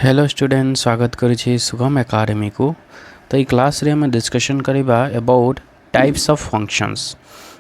Hello student स्वागत करुछि सुगम academy को। तो ये क्लास रे हम डिस्कशन करिबा about types of functions.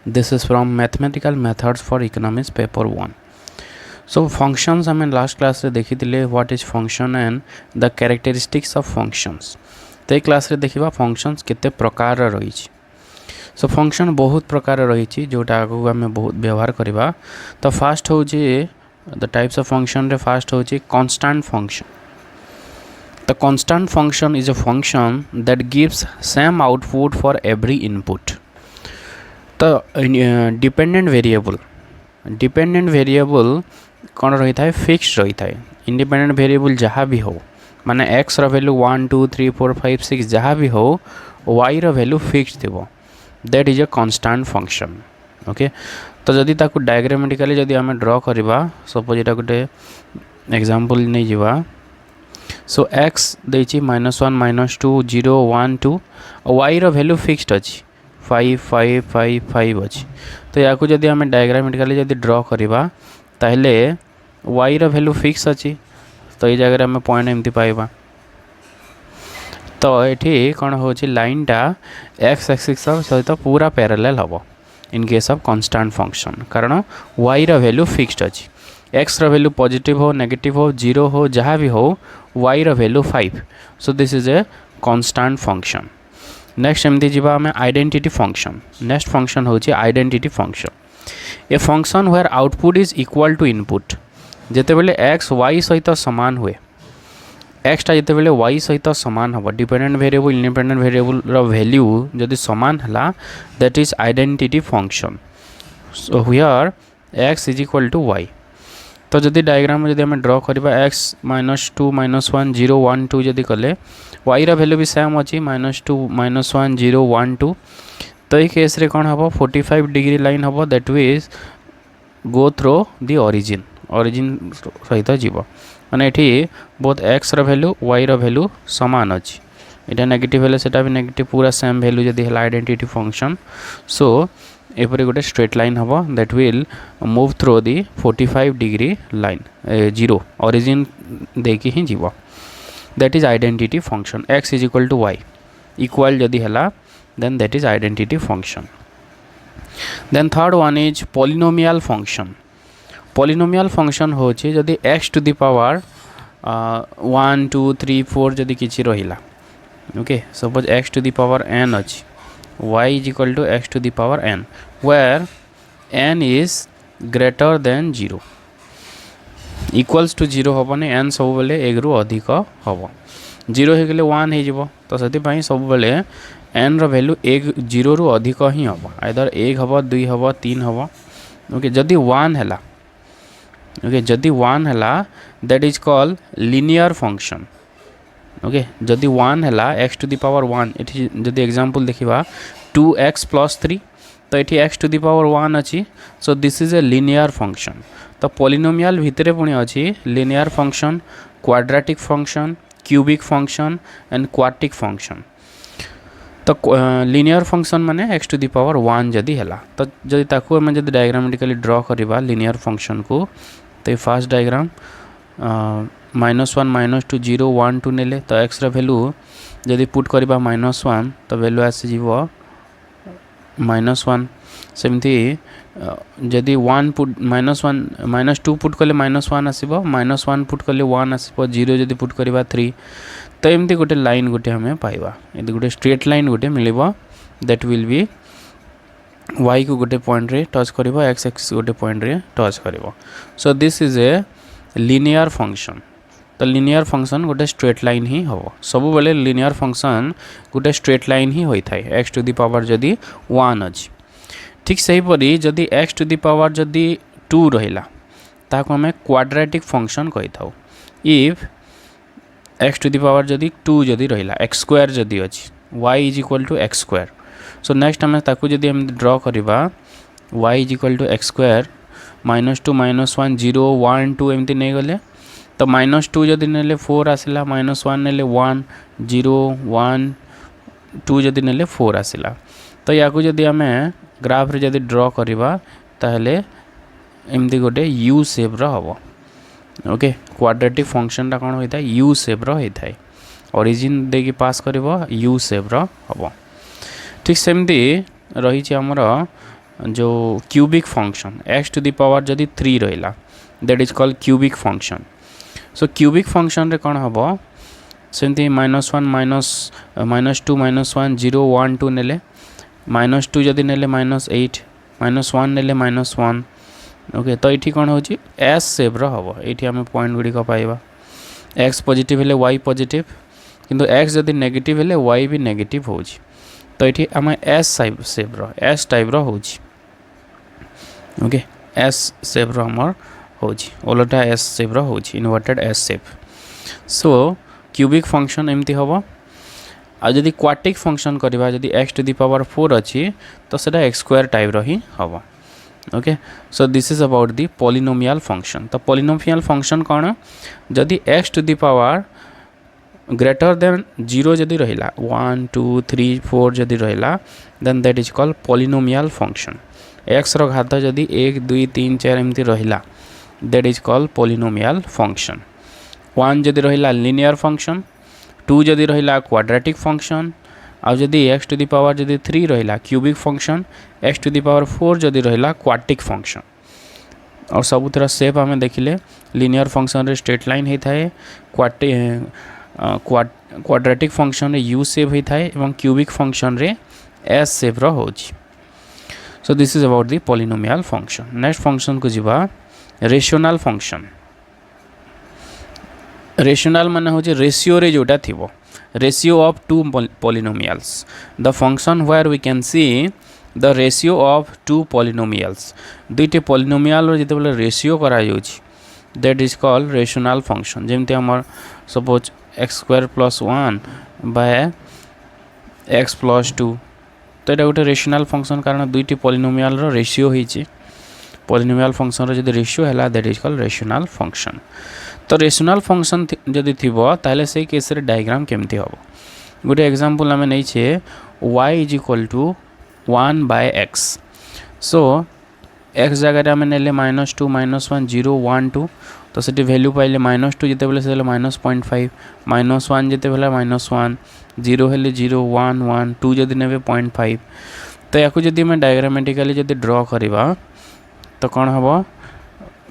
This is from mathematical methods for economics paper 1। So functions हम लास्ट क्लास रे देखिथिले what is function and the characteristics of functions. तो ये क्लास रे देखिबा फंक्शंस केते प्रकार रही। सो फंक्शन बहुत प्रकार रही जोटा आगु आम बहुत व्यवहार करवा। तो फास्ट हूँ द टाइप्स ऑफ फंक्शन रे फास्ट हूँ constant function. The constant function is a function that gives same output for every input. The dependent variable कौन रही था फिक्स रही था। इंडिपेंडेंट वेरिएबल जहाँ भी हो माने x रो वैल्यू 1 2 3 4 5 6 जहाँ भी हो y रो वैल्यू फिक्स थी। That is a constant function. Okay तो जदि ताकू डायग्रामेटिकली जदि आम ड्र करवा सपोज एटा गोटे एग्जांपल नहीं जीवा। सो x देछि -1 -2 0 1 2 y रो वैल्यू फिक्स्ड अछि 5 5 5 5 अछि। तो याकू जदि आम डायग्रामेटिकली जदि ड्र करवा ताहले y रो वैल्यू फिक्स अछि। तो ये जगह आम पॉइंट एमती पाइबा। तो ये कौन हो लाइन टा x एक्सिस सहित पूरा पैरेलल हम in case of constant function कारण y रो वैल्यू फिक्स्ड अछि। x रो वैल्यू पॉजिटिव हो नेगेटिव हो 0 हो जहाँ भी हो y रो value 5। So this is a constant function. Next एमती जीवा आम आइडेंटिटी फंक्शन। नेक्स्ट फंक्शन होची identity function. A function where output is equal to input. जेते बेले x y सहित समान हुए x टा जेते बेले y सहित समान हम डिपेंडेंट वेरिएबल इंडिपेंडेंट वेरिएबल रो वैल्यू जदि समान हला that is identity function. So here x is equal to y। तो जदि डायग्राम में जदि आम ड्र करवा x -2 -1 0 1 2 जदि कले y रा वैल्यू भी सेम अच्छी -2 -1 0 1 2। तो ये केस रे कौन हम 45 डिग्री लाइन हम that means go through the origin सहित जीव माने ये बोथ x रा वैल्यू y रा वैल्यू समान अच्छी। यहाँ नेगेटिव हेले सेटा भी नेगेटिव पूरा सेम वैल्यू जदि है आइडेंटिटी फंक्शन। सो एपरी गोटे स्ट्रेट लाइन हम that will move through the 45 degree line 0 origin देकी ही जीव। That is identity function. x is equal to y equal जदि है then that is identity function. Then third one is polynomial function. Polynomial function हो जदि x to the power 1 2 3 4 जदि किछि रहिला। Okay suppose x to the power n अच्छी y is equal to x to the power n where n is greater than 0 equals to 0 हबने n सब बेले 1 रु अधिक हम 0 हो गले 1 हो जिवो। तो सेति पई सब बेले n रो वैल्यू 1 0 रु अधिक ही हम आइदर 1 हम 2 हम 3 हम। ओके जदि 1 हैला ओके जदि 1 हैला that is called linear function. Okay जदि 1 हैला x टू दी पावर 1 एठी जदि एग्जांपल देखिबा 2x + 3 तो एठी x टू दी पावर 1 अछि। सो this is a linear function. तो पॉलिनोमियल भितरे पुणी अछि linear function quadratic function cubic function and quartic function. तो लीनियर फंक्शन माने x टू दी पावर 1 जदि हैला तो जदि ताकू हम जदि डायग्रामेटिकली ड्रॉ करबा लीनियर फंक्शन को तो फर्स्ट डायग्राम -1 -2 0 1 2 नेले तो x रा वैल्यू जदि पुट करबा -1 तो वैल्यू आसी जीवो -1। सेमती जदि 1 पुट -1 -2 पुट कले -1 आसीबो -1 पुट कले 1 आसीबो 0 जदि पुट करबा 3। तो एमती गोटे लाइन गोटे हमें पाइबा यदि गोटे स्ट्रेट लाइन गोटे मिलिबो दैट विल बी y को गोटे पॉइंट रे टच करबो x एक्सिस गोटे पॉइंट रे टच करबो। सो this is a linear function. तो लीनियर फंक्शन गोटे स्ट्रेट लाइन ही हम सब बेले लीनियर फंक्शन गोटे स्ट्रेट लाइन ही होता है x टू दी पावर जदि 1 अच्छी। ठीक सही परी जदि x टू दी पावर जदि 2 रहिला ताको हमें क्वाड्रेटिक फंक्शन कहि थाउ। If x to the power जदि 2 जदि रहिला x स्क्वायर जदि अच्छी y is equal to x square. So next हमें ताको जदि हम ड्रॉ करबा y is equal to x square -2 -1 0 1 2 एमती नहीं गले तो -2 जदि नेले 4 आसिला -1 नेले 1 0 1 2 जदि नेले 4 आसिला। तो याकू जदि आम ग्राफ रे जदि ड्रॉ करबा ताहले एमती गोटे यू शेप रो हम ओके क्वाड्रेटिक फंक्शन कौन होता है यू सेप्र होता है ओरिजिन देकी पास कर यू सेप्र हम ठीक सेमती रही आमर जो cubic function x to the power जदि 3 रहा that is called cubic function so cubic function रे कौन हम सेमती -1 -2 -1 0 1 2 नेले -2 जदि नेले -8 -1 नेले -1 ओके तो ये कौन हो एस सेप्र हम ये आम पॉइंट गुड़िक पाइबा एक्स पॉजिटिव हेले वाई पॉजिटिव किंतु एक्स जदि नेगेटिव हेले वाई भी नेगेटिव हो तो ये आम एस सेप्र एस टाइप्र हो ओके एस सेप्र आमर हो ओलटा एस सेप्र हो इनवर्टेड एस सेप सो क्यूबिक फंक्शन एमती हम आदि क्वाटिक फंक्शन करवा जदि एक्स टू दी पावर 4 अच्छी तो सेटा एक्स स्क्वायर टाइप ही हम okay so this is about the polynomial function तो पॉलिनोमियल फंक्शन कौन जदि x to the power greater than 0 जदि रहिला 1 2 3 4 जदि रहिला then that is called polynomial function x रो घात जदि 1 2 3 4 एमती रहिला that is called polynomial function 1 जदि रहिला लिनियर फंक्शन 2 जदि रहिला क्वाड्रेटिक फंक्शन आ जदि एक्स टू दी पावर जदि 3 रहिला cubic function x to the power 4 जदि रहिला क्वाटिक फंक्शन और सबुतर सेप आम देखिले लिनियर फंक्शन रे स्ट्रेट लाइन होता है क्वाड्रेटिक फंक्शन रे यू सेप होता है एवं क्यूबिक फंक्शन रे एस सेप रो होची सो this is about the polynomial function next function को जीवा रेशनल फंक्शन रेशनल माने हो रेशियो रे जोटा थिबो ratio of two polynomials the function where we can see the ratio of two polynomials दुईटे पॉलिनोमियल जिते बेले रेशियो करा जाउछि that is called rational function जेमते हमर suppose x square plus 1 by x plus 2 तो ये गोटे रेशनल फंक्शन कारण दुईटी पॉलिनोमियल रो रेशियो होइछि पॉलिनोमियल फंक्शन रो जदि रेशियो हैला that is called rational function तो रेशनल फंक्शन जदि थिबो ताले से केस रे डायग्राम केमती हो गोटे एग्जांपल आमे नै छे y is equal to 1 by x so x जगह रे आमे नेले -2 -1 0 1 2 तो सेठी वैल्यू पाइले -2 जते बेले से -0.5 -1 जते बेले -1 0 हेले 0 1 1 2 जदि नेबे 0.5 तो याकू जदि मैं डायग्रामेटिकली जदि ड्रॉ करबा तो कौन हम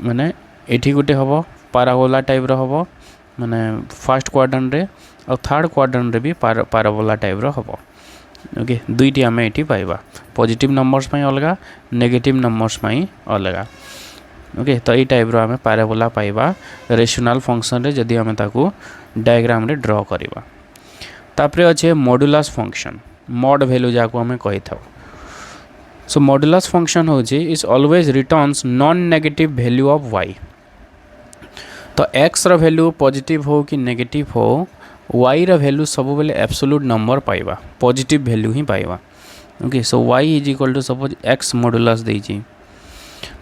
माने एठी गोटे हम पाराबोला टाइप रो हम माने फर्स्ट क्वाड्रेंट रे और थर्ड क्वाड्रेंट रे भी पाराबोला टाइप रो हम ओके दुईटी आम ये पाइबा पॉजिटिव नंबर्स पाई अलगा नेगेटिव नंबर्स पाई अलगा ओके तो ये टाइप रो आम पाराबोला पाइबा रेशनल फंक्शन रे जदि आम ताकू डायग्राम रे ड्रॉ करबा तापरे अच्छे मॉडुलस फंक्शन मॉड वैल्यू जाको आम कहि थाउ सो मॉडुलस फंक्शन हो is always returns non negative value of y तो x रो वैल्यू पॉजिटिव हो कि नेगेटिव हो y रो वैल्यू सब बेले एब्सोल्यूट नंबर पाइबा पॉजिटिव वैल्यू ही पाइबा okay so y is equal to suppose x modulus देछि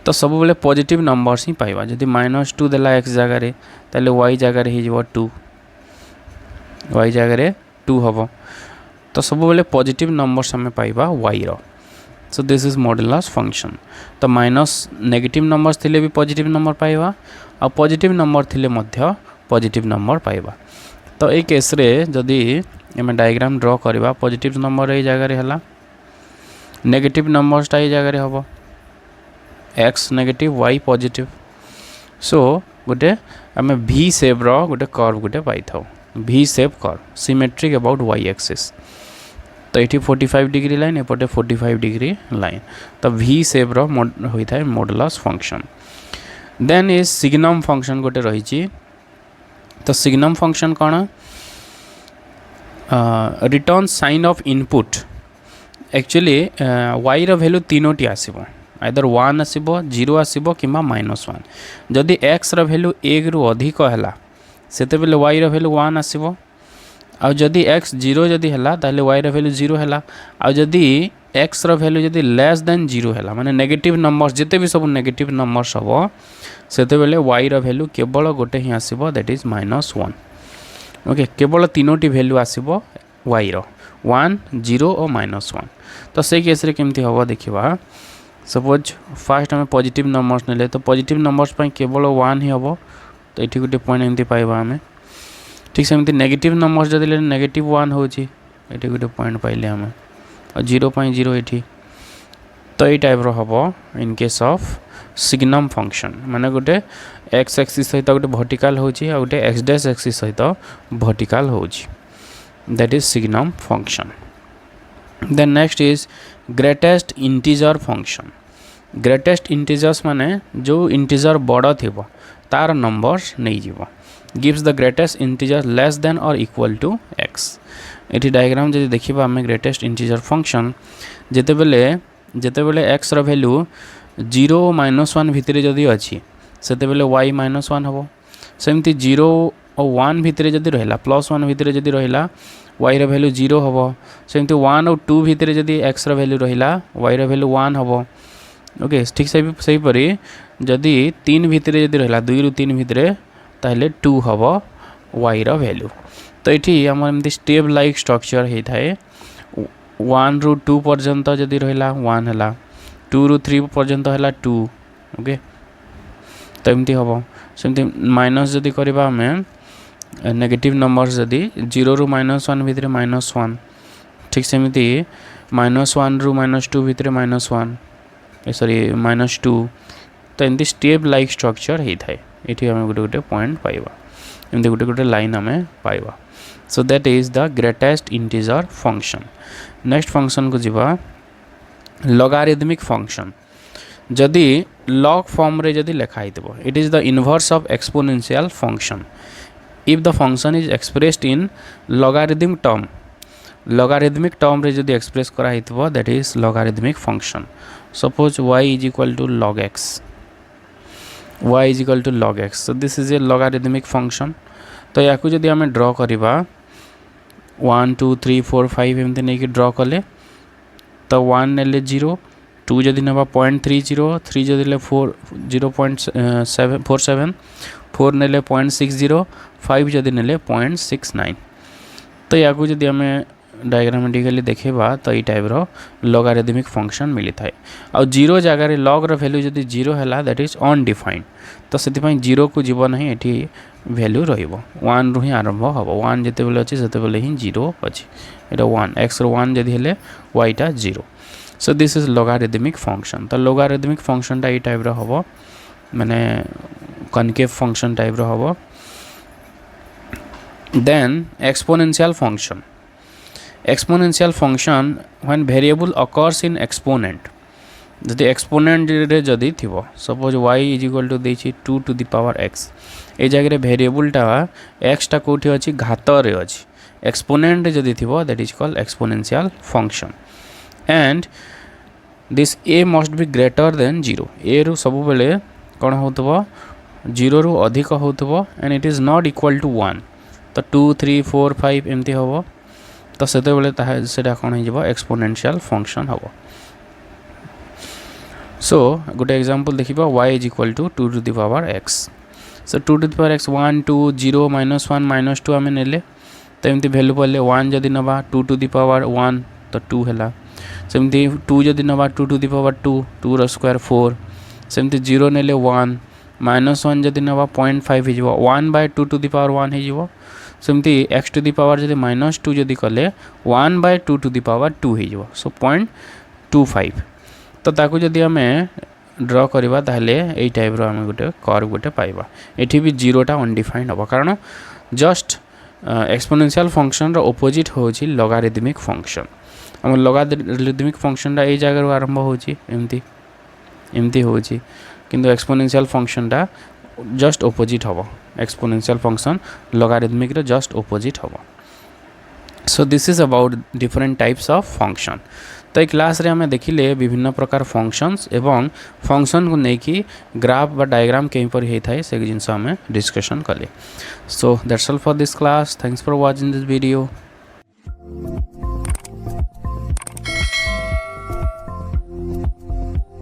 तो सब बेले पॉजिटिव नंबर्स ही पाइबा जदि -2 देला x जगह रे ताले y जगह रे हिजबो 2 y जगह रे 2 हबो तो सब बेले पॉजिटिव नंबर्स हमें पाइबा y रो so this is modulus function तो माइनस नेगेटिव नंबर्स थिले भी पॉजिटिव नंबर पाइबा आ पॉजिटिव नंबर थिले मध्य पॉजिटिव नंबर पाइबा तो ये केस रे जदि एमे डायग्राम ड्रॉ करबा पॉजिटिव नंबर ए जगह रे हला नेगेटिव नंबर्स टा ए जगह रे हबो x negative y positive so गोटे आम v शेप रो गोटे कर्व गोटे पाई थाउ v shape curve symmetric about y axis तो ये 45 डिग्री लाइन एपटे 45 डिग्री लाइन तो v शेप रो होता है modulus function then is signum function गोटे रही तो सिग्नम फंक्शन कौन return sign of input actually y रो वैल्यू तीनोटी आसीबो आइदर 1 आसीबो 0 आसीबो किमा -1 जदि x रो वैल्यू 1 रु अधिक हैला सेते बेले y रो वैल्यू 1 आसीबो आ जदि x 0 जदि हैला ताले y रो वैल्यू 0 हैला आ जदि x रो वैल्यू जदि लेस देन 0 हैला माने नेगेटिव नंबर्स जिते भी सब नेगेटिव नंबर्स हबो सेते बेले y रो वैल्यू केवल गोटे ही आसीबो दैट इज -1 ओके केवल तीनोटी वैल्यू आसीबो y रो 1 0 और -1 तो से केस रे केमती हबो देखिबा सपोज फर्स्ट हमें पॉजिटिव नंबर्स नेले तो पॉजिटिव नंबर्स केवल 1 ही हबो तो ये गोटे पॉइंट एमती पाइबा आम ठीक सेमती नेगेटिव नंबर जब -1 होची ये गोटे पॉइंट पाइले आम और 0.0 ये तो ये टाइप हम in case of signum function माने गोटे एक्स एक्सिस सहित गोटे वर्टिकल होची आ गोटे एक्स डैश एक्सिस सहित वर्टिकल होची that is signum function. Then next is greatest integer function. Greatest integers माने जो इंटीजर बड़ थिबो तार नंबर्स नहीं जीवो gives the greatest integer less than और इक्वल टू एक्स। ये डायग्राम जब देखा आम ग्रेटेस्ट इंटीजर फंक्शन जितेबले एक्स रैल्यू 0 -1 भितर जदि अच्छी से y -1 हम सेमती 0 और 1 भितर जदि रहा +1 भितर जदि रहा y वैल्यू 0 हम सेमती 1 और 2 भितर जदि x वैल्यू रहा y वैल्यू 1 हम ओके ठीक से परी जदि 3 भितर जदि रहा 2 ରୁ 3 भितर ताहले 2 हम y वैल्यू। तो ये आम एमती स्टेप लाइक स्ट्रक्चर होता है 1 ରୁ 2 पर्यंत जदि रहा 1 है 2 ରୁ 3 पर्यंत है 2 ओके तो एमती हम सेमती माइनस जदि करवा आम नेगेटिव नंबर्स जदि 0 ରୁ -1 भितर -1 ठीक सेमती -1 ରୁ -2 भितर -1 सॉरी -2 तो एमती स्टेप लाइक स्ट्रक्चर होता है ये आम गोटे गोटे पॉइंट पाइबा एमती गोटे गोटे लाइन आम पाइबा। So that is the greatest integer function. Next function को जीवा लॉगरिथमिक फंक्शन। जदि लॉग फॉर्म रे जदि लिखाई it is the inverse of exponential function if the function is expressed in logarithmic term. Logarithmic term रे जदि एक्सप्रेस कराई that is logarithmic function. Suppose y is equal to log x, y is equal to log x, so this is a logarithmic function। तो या जदि आम ड्र करवा 1 2 3 4 5 एमती नहीं ड्र कले तो 1 नेले 0 2 जदि ना 0.30 3 जदि 0.47 4 नेले 0.60 5 जदि नेले 0.69। तो या जदि आम डायग्रामेटिकली देखा तो ये टाइप रो लॉगरिथमिक फंक्शन मिली थाए। आ 0 जगार लॉग रो वैल्यू जदि 0 है दैट इज अनडिफाइंड तो से 0 को जीव ना ये वैल्यू रो1 रु ही आरंभ हम 1 जिते अच्छे से ही 0 अच्छी यहाँ 1 एक्स 1 जदि हेले वाईटा 0। सो दिस इज लॉगरिथमिक फंक्शन। तो लॉगरिथमिक फंक्शन टा ये टाइप रो हम माने कनकेव फंक्शन टाइप रो हम। Then exponential function. Exponential function when variable occurs in exponent जदि एक्सपोनेंट रे जदि थिबो suppose y is equal to देछि 2 टू द पावर x ए जगह वेरिएबलटा x टा कोठी अछि घात रे अछि एक्सपोनेंट जदि थिबो that is called exponential function and this a must be greater than 0 a रु सब बेले कोन होतबो 0 रु अधिक होतबो and it is not equal to 1 तो 2 3 4 5 एमती होबो तो से कौन हो एक्सपोनेंशियल फंक्शन हम। सो गोटे एग्जांपल देखिबा y is equal to 2 to the power x। So 2 to the power x 1 2 0 -1 -2 आम नेले तो एमती वैल्यू पड़े 1 जदि नवा 2 टू द पावर 1 तो 2 है सेमती 2 जदि नवा 2 टू द पावर 2 2 रो स्क्वायर 4 सेमती 0 नेले 1 -1 जदि नवा 0.5 हो 1/2 टू द पावर 1 हो सेमती x टू द पावर जदि -2 जदि कले 1/2 टू द पावर 2 हो सो 0.25 तो ताकू जदि आम ड्र करवा ताहले एई टाइप रो आम गोटे कर्व गोटे पाइबा एठी भी 0 टा अनडिफाइंड हम कारण जस्ट एक्सपोनेंशियल फंक्शन रो ऑपोजिट होची लॉगरिथमिक फंक्शन। हम लॉगरिथमिक फंक्शन टा एई जगह आरंभ होची एमती होची किंतु एक्सपोनेंशियल फंक्शन टा जस्ट ऑपोजिट हम एक्सपोनेंशियल फंक्शन लॉगरिथमिक रो जस्ट ऑपोजिट हम। सो this is about different types of function. तो ये क्लास रे हमें देखिले विभिन्न प्रकार फंक्शंस एवं फंक्शन को लेकिन ग्राफ बा डायग्राम के पर होता है से जिनस आम डिस्कशन कले। So that's all for this class. Thanks for watching this video.